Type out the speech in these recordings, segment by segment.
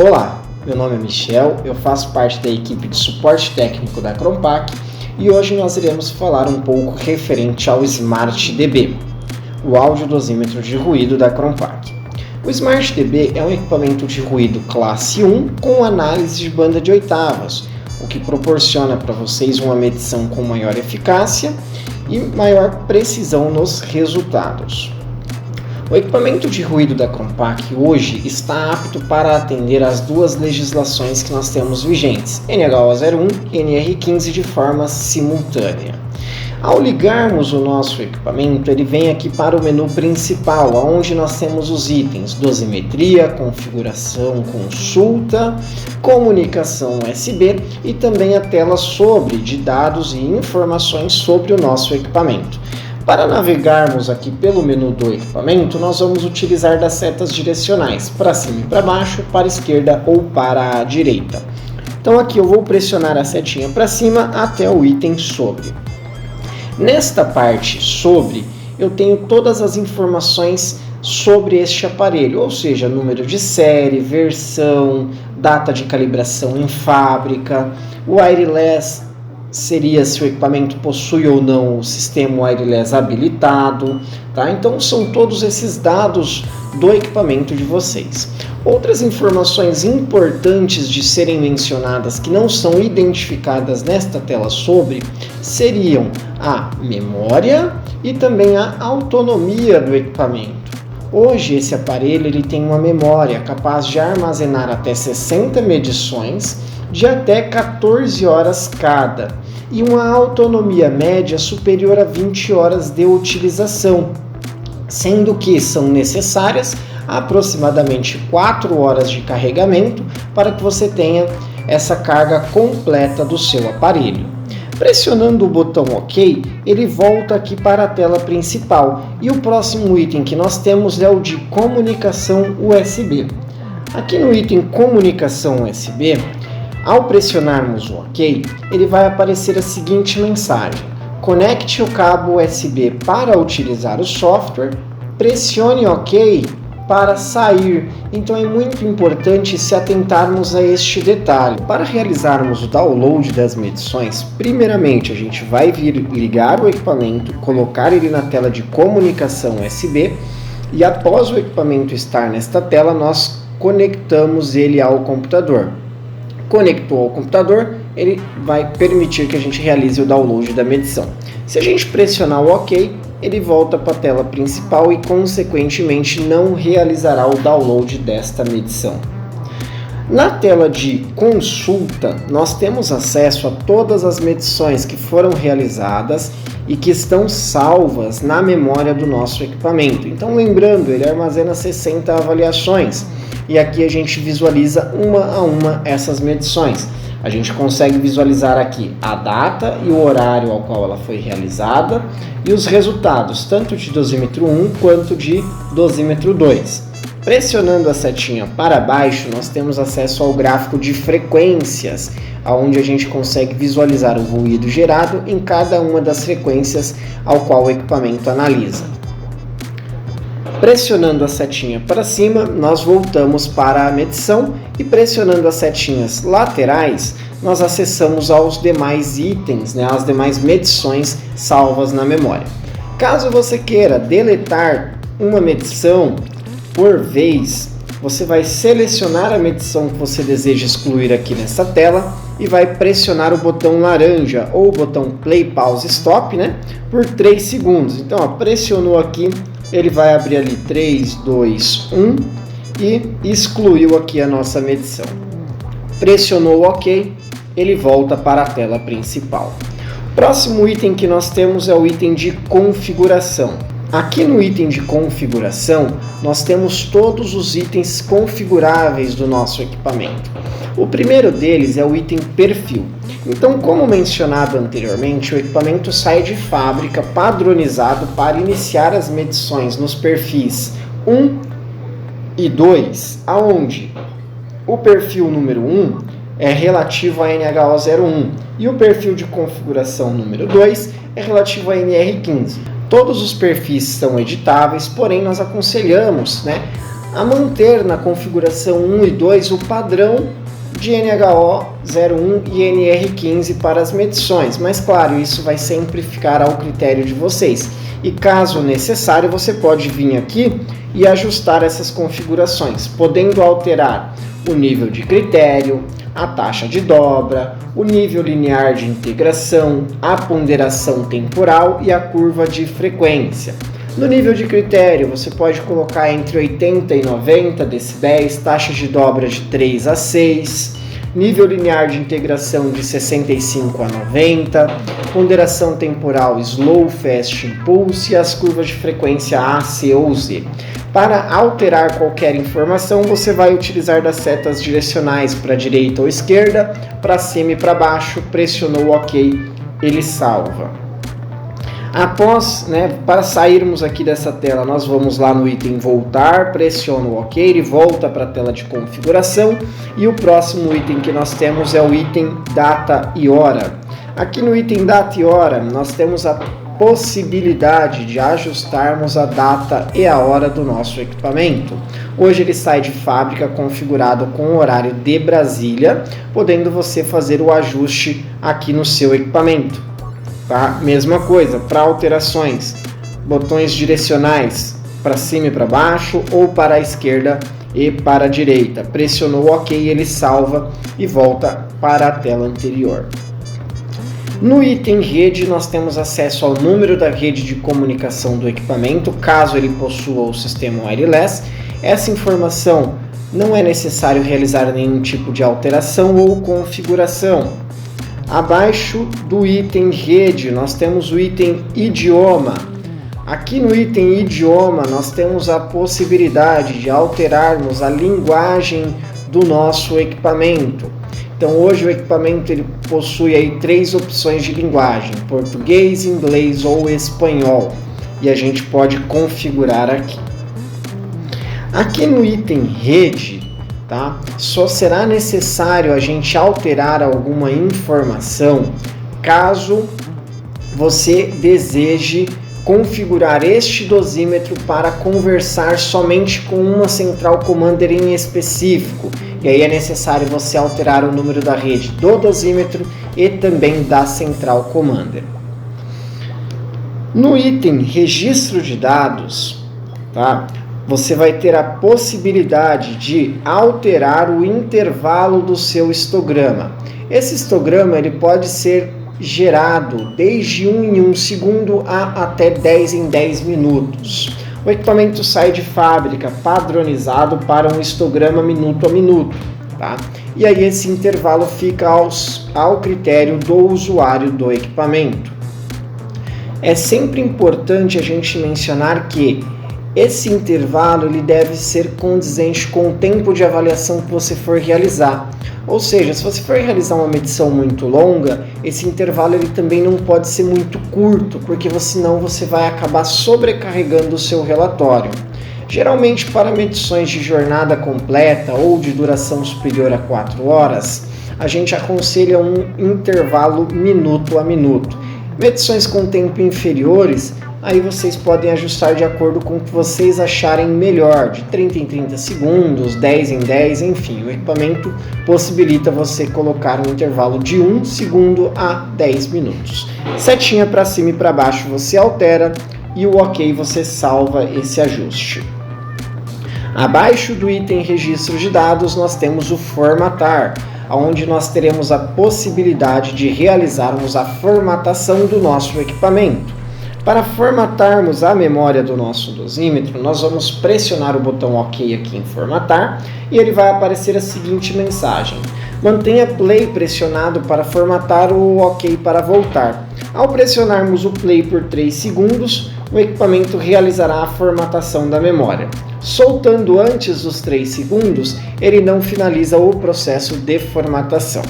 Olá, meu nome é Michel, eu faço parte da equipe de suporte técnico da Crompac e hoje nós iremos falar um pouco referente ao Smart DB, o áudio dosímetro de ruído da Crompac. O Smart DB é um equipamento de ruído classe 1 com análise de banda de oitavas, o que proporciona para vocês uma medição com maior eficácia e maior precisão nos resultados. O equipamento de ruído da Crompac hoje está apto para atender às duas legislações que nós temos vigentes, NH01 e NR15 de forma simultânea. Ao ligarmos o nosso equipamento, ele vem aqui para o menu principal, onde nós temos os itens dosimetria, configuração, consulta, comunicação USB e também a tela sobre de dados e informações sobre o nosso equipamento. Para navegarmos aqui pelo menu do equipamento, nós vamos utilizar das setas direcionais, para cima e para baixo, para a esquerda ou para a direita. Então aqui eu vou pressionar a setinha para cima até o item sobre. Nesta parte sobre, eu tenho todas as informações sobre este aparelho, ou seja, número de série, versão, data de calibração em fábrica, wireless, seria se o equipamento possui ou não o sistema wireless habilitado, tá? Então são todos esses dados do equipamento de vocês. Outras informações importantes de serem mencionadas que não são identificadas nesta tela sobre seriam a memória e também a autonomia do equipamento. Hoje esse aparelho ele tem uma memória capaz de armazenar até 60 medições de até 14 horas cada e uma autonomia média superior a 20 horas de utilização, sendo que são necessárias aproximadamente 4 horas de carregamento para que você tenha essa carga completa do seu aparelho. Pressionando o botão OK, ele volta aqui para a tela principal e o próximo item que nós temos é o de comunicação USB. Aqui no item comunicação USB, ao pressionarmos o OK, ele vai aparecer a seguinte mensagem: conecte o cabo USB para utilizar o software, pressione OK para sair. Então é muito importante se atentarmos a este detalhe. Para realizarmos o download das medições, primeiramente a gente vai ligar o equipamento, colocar ele na tela de comunicação USB e após o equipamento estar nesta tela, nós conectamos ele ao computador. Conectou ao computador, ele vai permitir que a gente realize o download da medição. Se a gente pressionar o OK, ele volta para a tela principal e consequentemente não realizará o download desta medição. Na tela de consulta, nós temos acesso a todas as medições que foram realizadas e que estão salvas na memória do nosso equipamento. Então lembrando, ele armazena 60 avaliações. E aqui a gente visualiza uma a uma essas medições. A gente consegue visualizar aqui a data e o horário ao qual ela foi realizada e os resultados, tanto de dosímetro 1 quanto de dosímetro 2. Pressionando a setinha para baixo, nós temos acesso ao gráfico de frequências, onde a gente consegue visualizar o ruído gerado em cada uma das frequências ao qual o equipamento analisa. Pressionando a setinha para cima, nós voltamos para a medição e pressionando as setinhas laterais, nós acessamos aos demais itens, as demais medições salvas na memória. Caso você queira deletar uma medição por vez, você vai selecionar a medição que você deseja excluir aqui nessa tela e vai pressionar o botão laranja ou o botão Play, Pause, Stop, por 3 segundos. Então, pressionou aqui, ele vai abrir ali 3, 2, 1 e excluiu aqui a nossa medição. Pressionou o OK, ele volta para a tela principal. Próximo item que nós temos é o item de configuração. Aqui no item de configuração, nós temos todos os itens configuráveis do nosso equipamento. O primeiro deles é o item perfil. Então, como mencionado anteriormente, o equipamento sai de fábrica padronizado para iniciar as medições nos perfis 1 e 2, aonde o perfil número 1 é relativo a NH01 e o perfil de configuração número 2 é relativo a NR15. Todos os perfis são editáveis, porém nós aconselhamos a manter na configuração 1 e 2 o padrão de NHO 01 e NR15 para as medições, mas claro, isso vai sempre ficar ao critério de vocês. E caso necessário, você pode vir aqui e ajustar essas configurações, podendo alterar o nível de critério, a taxa de dobra, o nível linear de integração, a ponderação temporal e a curva de frequência. No nível de critério, você pode colocar entre 80 e 90 decibéis, taxa de dobra de 3 a 6, nível linear de integração de 65 a 90, ponderação temporal Slow, Fast, Impulse e as curvas de frequência A, C ou Z. Para alterar qualquer informação, você vai utilizar das setas direcionais para direita ou esquerda, para cima e para baixo, pressionou o OK, ele salva. Após, para sairmos aqui dessa tela, nós vamos lá no item voltar, pressiono o OK, ele volta para a tela de configuração e o próximo item que nós temos é o item data e hora. Aqui no item data e hora, nós temos a possibilidade de ajustarmos a data e a hora do nosso equipamento. Hoje ele sai de fábrica configurado com o horário de Brasília, podendo você fazer o ajuste aqui no seu equipamento. Tá? Mesma coisa, para alterações, botões direcionais para cima e para baixo ou para a esquerda e para a direita. Pressionou o OK, ele salva e volta para a tela anterior. No item rede, nós temos acesso ao número da rede de comunicação do equipamento, caso ele possua o sistema wireless. Essa informação não é necessário realizar nenhum tipo de alteração ou configuração. Abaixo do item rede, nós temos o item idioma. Aqui no item idioma, nós temos a possibilidade de alterarmos a linguagem do nosso equipamento. Então, hoje o equipamento ele possui aí 3 opções de linguagem: português, inglês ou espanhol. E a gente pode configurar aqui. Aqui no item rede, tá? Só será necessário a gente alterar alguma informação caso você deseje configurar este dosímetro para conversar somente com uma central commander em específico. E aí é necessário você alterar o número da rede do dosímetro e também da central commander. No item registro de dados, tá? Você vai ter a possibilidade de alterar o intervalo do seu histograma. Esse histograma ele pode ser gerado desde 1 em 1 segundo a até 10 em 10 minutos. O equipamento sai de fábrica padronizado para um histograma minuto a minuto, tá? E aí esse intervalo fica ao critério do usuário do equipamento. É sempre importante a gente mencionar que esse intervalo ele deve ser condizente com o tempo de avaliação que você for realizar. Ou seja, se você for realizar uma medição muito longa, esse intervalo ele também não pode ser muito curto, porque senão você vai acabar sobrecarregando o seu relatório. Geralmente, para medições de jornada completa ou de duração superior a 4 horas, a gente aconselha um intervalo minuto a minuto. Medições com tempo inferiores, aí vocês podem ajustar de acordo com o que vocês acharem melhor, de 30 em 30 segundos, 10 em 10, enfim. O equipamento possibilita você colocar um intervalo de 1 segundo a 10 minutos. Setinha para cima e para baixo você altera e o OK você salva esse ajuste. Abaixo do item registro de dados nós temos o formatar, onde nós teremos a possibilidade de realizarmos a formatação do nosso equipamento. Para formatarmos a memória do nosso dosímetro, nós vamos pressionar o botão OK aqui em formatar e ele vai aparecer a seguinte mensagem: mantenha play pressionado para formatar o OK para voltar. Ao pressionarmos o play por 3 segundos, o equipamento realizará a formatação da memória. Soltando antes dos 3 segundos, ele não finaliza o processo de formatação.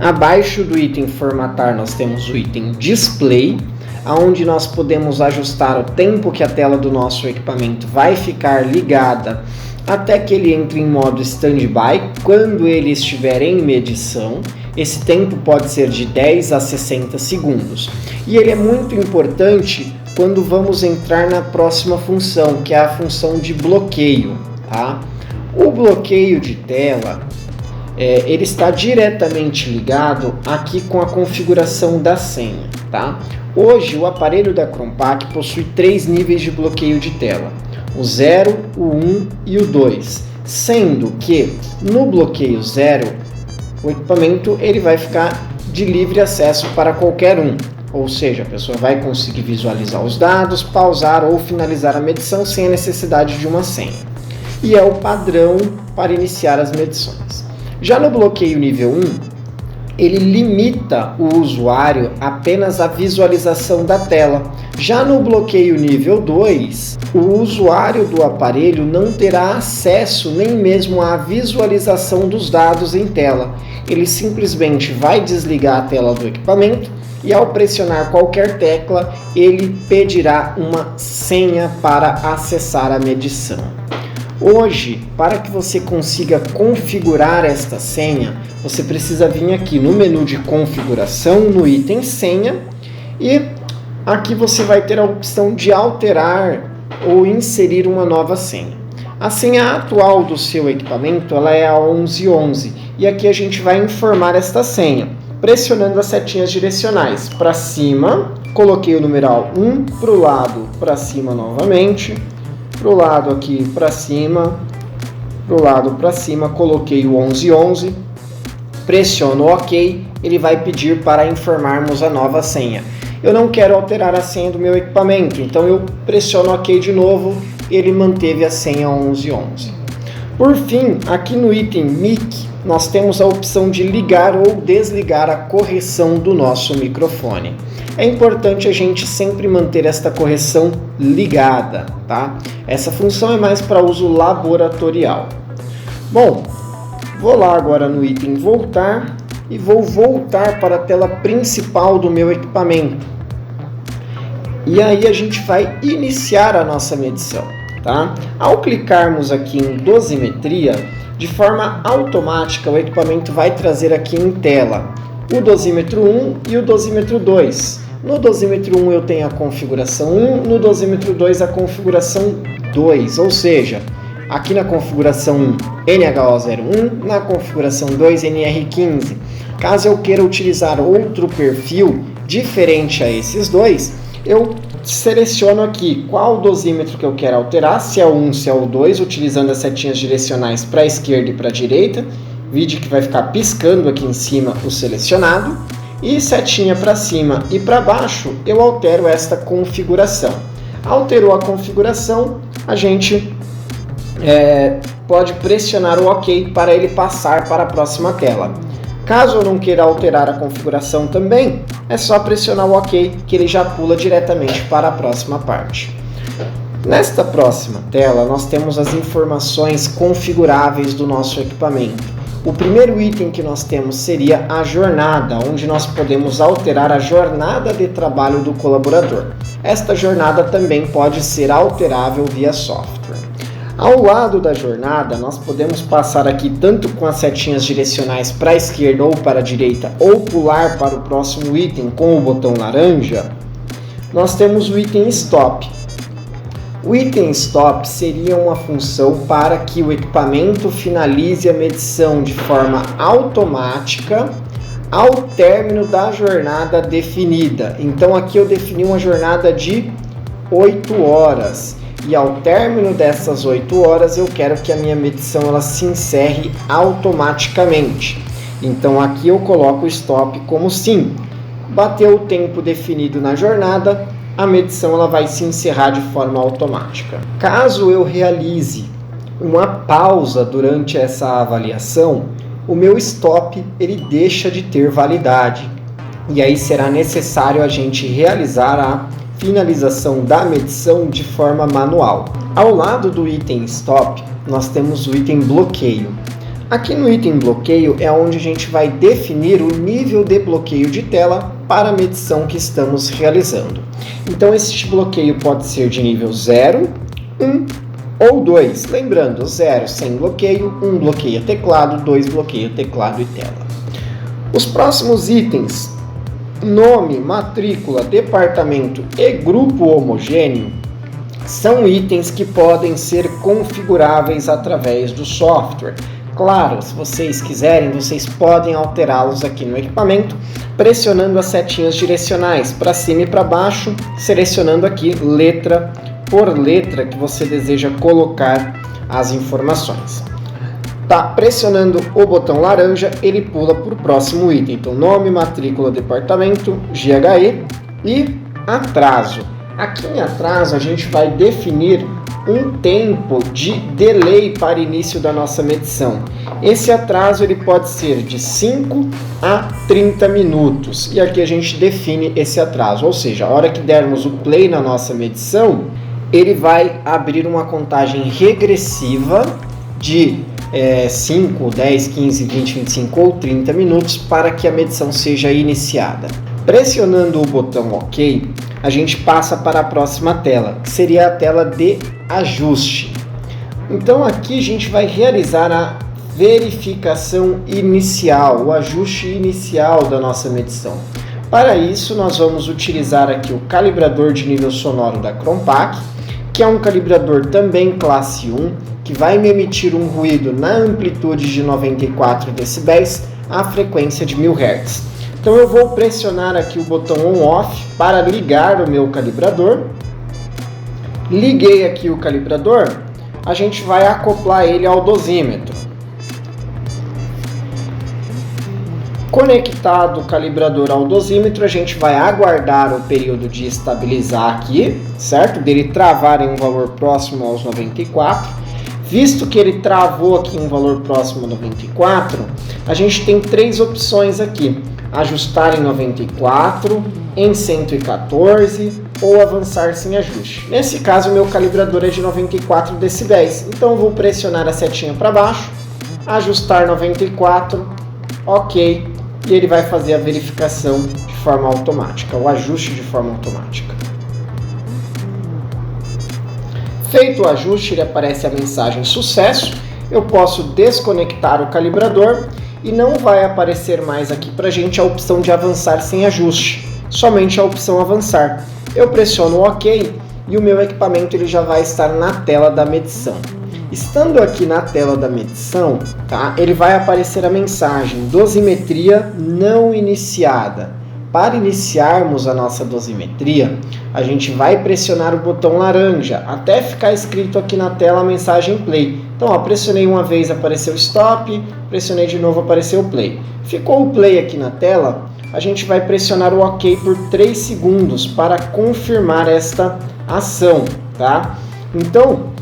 Abaixo do item formatar nós temos o item display, onde nós podemos ajustar o tempo que a tela do nosso equipamento vai ficar ligada até que ele entre em modo standby quando ele estiver em medição. Esse tempo pode ser de 10 a 60 segundos. E ele é muito importante quando vamos entrar na próxima função, que é a função de bloqueio, tá? O bloqueio de tela, ele está diretamente ligado aqui com a configuração da senha, tá? Hoje, o aparelho da Chrompak possui 3 níveis de bloqueio de tela, o 0, o 1 e o 2, sendo que no bloqueio 0, o equipamento ele vai ficar de livre acesso para qualquer um, ou seja, a pessoa vai conseguir visualizar os dados, pausar ou finalizar a medição sem a necessidade de uma senha. E é o padrão para iniciar as medições. Já no bloqueio nível 1, ele limita o usuário apenas à visualização da tela. Já no bloqueio nível 2, o usuário do aparelho não terá acesso nem mesmo à visualização dos dados em tela. Ele simplesmente vai desligar a tela do equipamento e ao pressionar qualquer tecla, ele pedirá uma senha para acessar a medição. Hoje, para que você consiga configurar esta senha, você precisa vir aqui no menu de configuração, no item senha, e aqui você vai ter a opção de alterar ou inserir uma nova senha. A senha atual do seu equipamento ela é a 1111, e aqui a gente vai informar esta senha, pressionando as setinhas direcionais para cima, coloquei o numeral 1, para o lado, para cima novamente, para o lado aqui para cima, para o lado para cima, coloquei o 1111, pressiono OK, ele vai pedir para informarmos a nova senha. Eu não quero alterar a senha do meu equipamento, então eu pressiono OK de novo, ele manteve a senha 1111. Por fim, aqui no item MIC, nós temos a opção de ligar ou desligar a correção do nosso microfone. É importante a gente sempre manter esta correção ligada, tá? Essa função é mais para uso laboratorial. Bom, vou lá agora no item voltar e vou voltar para a tela principal do meu equipamento. E aí a gente vai iniciar a nossa medição, tá? Ao clicarmos aqui em dosimetria, de forma automática o equipamento vai trazer aqui em tela o dosímetro 1 e o dosímetro 2. No dosímetro 1 eu tenho a configuração 1, no dosímetro 2 a configuração 2, ou seja, aqui na configuração 1 NH01, na configuração 2 NR15. Caso eu queira utilizar outro perfil diferente a esses dois, eu seleciono aqui qual dosímetro que eu quero alterar, se é o 1, se é o 2, utilizando as setinhas direcionais para a esquerda e para a direita, vídeo que vai ficar piscando aqui em cima o selecionado, e setinha para cima e para baixo eu altero esta configuração. Alterou a configuração, a gente pode pressionar o OK para ele passar para a próxima tela. Caso eu não queira alterar a configuração também, é só pressionar o OK que ele já pula diretamente para a próxima parte. Nesta próxima tela, nós temos as informações configuráveis do nosso equipamento. O primeiro item que nós temos seria a jornada, onde nós podemos alterar a jornada de trabalho do colaborador. Esta jornada também pode ser alterável via software. Ao lado da jornada, nós podemos passar aqui tanto com as setinhas direcionais para a esquerda ou para a direita, ou pular para o próximo item com o botão laranja. Nós temos o item Stop. O item Stop seria uma função para que o equipamento finalize a medição de forma automática ao término da jornada definida. Então aqui eu defini uma jornada de 8 horas. E ao término dessas 8 horas eu quero que a minha medição ela se encerre automaticamente. Então aqui eu coloco o stop como sim. Bateu o tempo definido na jornada, a medição ela vai se encerrar de forma automática. Caso eu realize uma pausa durante essa avaliação, o meu stop ele deixa de ter validade. E aí será necessário a gente realizar a finalização da medição de forma manual. Ao lado do item Stop, nós temos o item Bloqueio. Aqui no item Bloqueio é onde a gente vai definir o nível de bloqueio de tela para a medição que estamos realizando. Então, este bloqueio pode ser de nível 0, 1 ou 2. Lembrando, 0 sem bloqueio, 1 bloqueia teclado, 2 bloqueia teclado e tela. Os próximos itens Nome, matrícula, departamento e grupo homogêneo são itens que podem ser configuráveis através do software. Claro, se vocês quiserem, vocês podem alterá-los aqui no equipamento, pressionando as setinhas direcionais para cima e para baixo, selecionando aqui letra por letra que você deseja colocar as informações. Tá pressionando o botão laranja, ele pula para o próximo item. Então, nome, matrícula, departamento, GHE e atraso. Aqui em atraso, a gente vai definir um tempo de delay para início da nossa medição. Esse atraso ele pode ser de 5 a 30 minutos. E aqui a gente define esse atraso, ou seja, a hora que dermos o play na nossa medição, ele vai abrir uma contagem regressiva de 5, 10, 15, 20, 25 ou 30 minutos para que a medição seja iniciada. Pressionando o botão OK, a gente passa para a próxima tela, que seria a tela de ajuste. Então aqui a gente vai realizar a verificação inicial, o ajuste inicial da nossa medição. Para isso, nós vamos utilizar aqui o calibrador de nível sonoro da Cronpac, que é um calibrador também classe 1, que vai me emitir um ruído na amplitude de 94 decibéis à frequência de 1000 Hz. Então eu vou pressionar aqui o botão On/Off para ligar o meu calibrador. Liguei aqui o calibrador, a gente vai acoplar ele ao dosímetro. Conectado o calibrador ao dosímetro, a gente vai aguardar o período de estabilizar aqui, certo? Dele travar em um valor próximo aos 94. Visto que ele travou aqui em um valor próximo a 94, a gente tem três opções aqui. Ajustar em 94, em 114 ou avançar sem ajuste. Nesse caso, o meu calibrador é de 94 decibéis, então eu vou pressionar a setinha para baixo, ajustar 94, OK, e ele vai fazer a verificação de forma automática, o ajuste de forma automática. Feito o ajuste, ele aparece a mensagem sucesso, eu posso desconectar o calibrador e não vai aparecer mais aqui para a gente a opção de avançar sem ajuste, somente a opção avançar. Eu pressiono o OK e o meu equipamento ele já vai estar na tela da medição. Estando aqui na tela da medição, tá, ele vai aparecer a mensagem dosimetria não iniciada. Para iniciarmos a nossa dosimetria, a gente vai pressionar o botão laranja até ficar escrito aqui na tela a mensagem play. Então, ó, pressionei uma vez, apareceu stop, pressionei de novo, apareceu o play. Ficou o play aqui na tela, a gente vai pressionar o OK por 3 segundos para confirmar esta ação, tá? Então,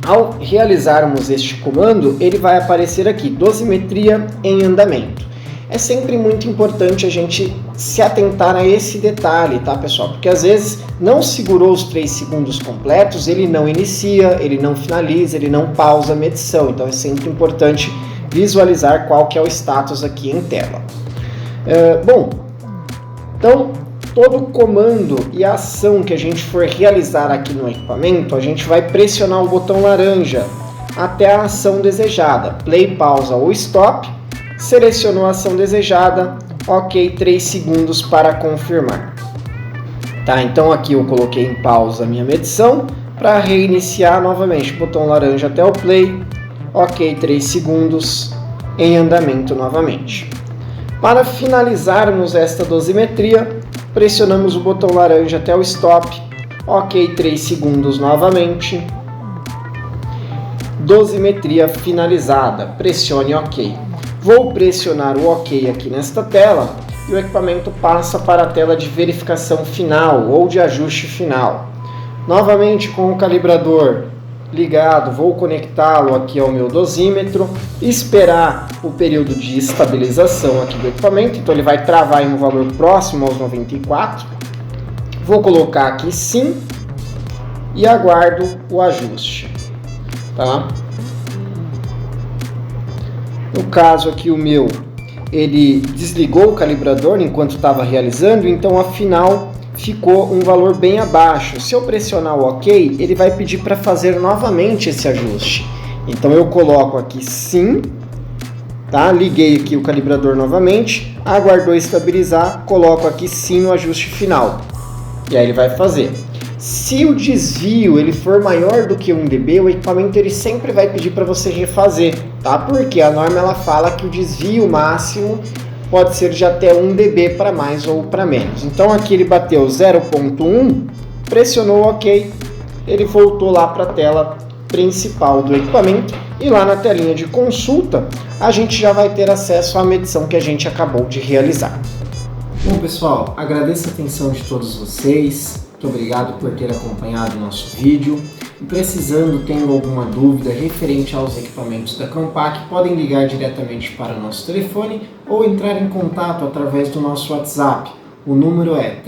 ao realizarmos este comando, ele vai aparecer aqui, dosimetria em andamento. É sempre muito importante a gente se atentar a esse detalhe, tá, pessoal? Porque às vezes não segurou os 3 segundos completos, ele não inicia, ele não finaliza, ele não pausa a medição. Então é sempre importante visualizar qual que é o status aqui em tela. Bom, então todo comando e ação que a gente for realizar aqui no equipamento, a gente vai pressionar o botão laranja até a ação desejada, play, pausa ou stop. Selecionou a ação desejada, OK, 3 segundos para confirmar. Tá, então aqui eu coloquei em pausa a minha medição, para reiniciar novamente, botão laranja até o play, OK, 3 segundos, em andamento novamente. Para finalizarmos esta dosimetria, pressionamos o botão laranja até o stop, OK, 3 segundos novamente, dosimetria finalizada, pressione OK. Vou pressionar o OK aqui nesta tela e o equipamento passa para a tela de verificação final ou de ajuste final. Novamente com o calibrador ligado, vou conectá-lo aqui ao meu dosímetro, esperar o período de estabilização aqui do equipamento, então ele vai travar em um valor próximo aos 94. Vou colocar aqui sim e aguardo o ajuste, tá? No caso aqui o meu, ele desligou o calibrador enquanto estava realizando, então afinal ficou um valor bem abaixo. Se eu pressionar o OK, ele vai pedir para fazer novamente esse ajuste. Então eu coloco aqui sim Tá? Liguei aqui o calibrador novamente, aguardou estabilizar, coloco aqui sim no ajuste final. E aí ele vai fazer. Se o desvio ele for maior do que 1 dB, o equipamento ele sempre vai pedir para você refazer, tá? Porque a norma ela fala que o desvio máximo pode ser de até 1 dB para mais ou para menos. Então aqui ele bateu 0.1, pressionou OK, ele voltou lá para a tela principal do equipamento e lá na telinha de consulta a gente já vai ter acesso à medição que a gente acabou de realizar. Bom pessoal, agradeço a atenção de todos vocês, muito obrigado por ter acompanhado o nosso vídeo e precisando, tendo alguma dúvida referente aos equipamentos da Crompac, podem ligar diretamente para o nosso telefone ou entrar em contato através do nosso WhatsApp. O número é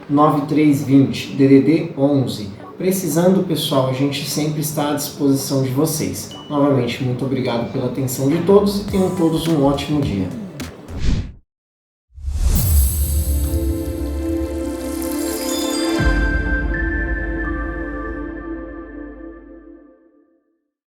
3384-9320, DDD 11. Precisando, pessoal, a gente sempre está à disposição de vocês. Novamente, muito obrigado pela atenção de todos e tenham todos um ótimo dia.